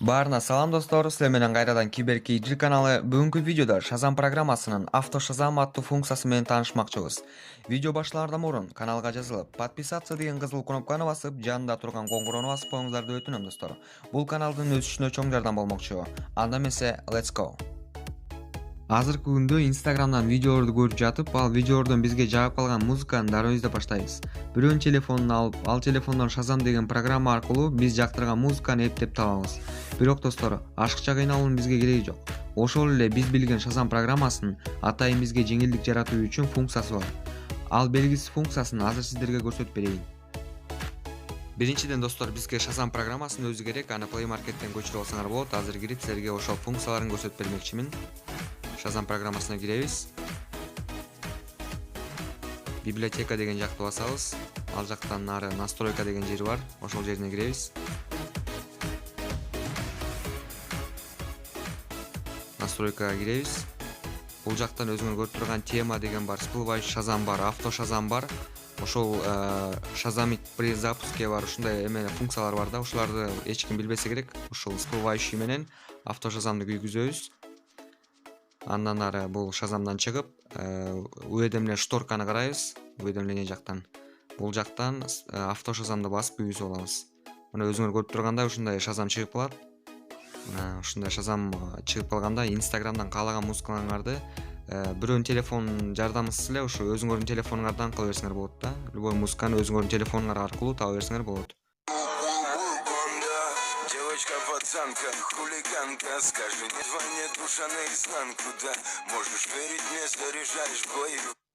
Баарына салам достор, силер менен кайрадан Кибер KG каналы. Бүгүнкү видеодо Шазам программасынын Автошазам аттуу функциясы менен таанышмакчыбыз. Видео башлаардан мурун каналга жазылып, подписаться деген кызыл кнопканы басып, жанында турган коңгуроону басып коюңуздарды өтүнөм достор. Бул каналдын өсүшүнө чоң жардам болмокчу. Анда эмесе, let's go. Азыркы күндө Instagramдан видеолорду көрүп жатып, ал видеолордон бизге жагып калган музыканы дароо издеп баштайбыз. Бирөөнүн телефонун алып, ал телефондон Шазам деген программа аркылуу биз жактырган музыканы эптеп табабыз. Бирок достор, ашыкча кыйналуунун бизге кереги жок. Ошол эле биз билген Шазам программасынын атайын бизге жеңилдик жаратуу үчүн функциясы бар. Ал белгисиз функциясын азыр сиздерге көрсөтүп берейин. Биринчиден достор, бизге Шазам программасынын өзү керек. Аны Play Market'тен көчүрүп алсаңар болот. Азыр кирип силерге ошол функцияларын көрсөтүп бермекчимин. Шазам программасына киребиз. Библиотека деген жакты басабыз. Ал жактан нары настройка деген жери бар. Ошол жерине киребиз. Настройкага киребиз. Бул жактан өзүңөр көрүп турган тема деген бар, всплывающий Шазам бар, автошазам бар. Ошол шазамик при запуске бар, ушундай эме функциялар бар да, ушуларды эч ким билбесе керек. Ушул всплывающий менен автошазамды күйгүзөбүз. Андан ары бул Шазамдан чыгып, уведомление шторканы карайбыз, уведомление жактан. Бул жактан автошазамды басып күйгүзүп алабыз. Мына өзүңөр көрүп тургандай ушундай Шазам чыгып калат. Ушундай Шазам чыгып калганда Instagramдан каалаган музыкаңарды бирөөнүн телефонунун жардамысыз эле ушу өзүңөрдүн телефонуңардан кыла берсеңер болот да. Любой музыканы өзүңөрдүн телефонуңар аркылуу таба берсеңер болот. Пацанка, хулиганка, скажи, не звонит душа наизнанку, да. Можешь верить мне, заряжаешь бою.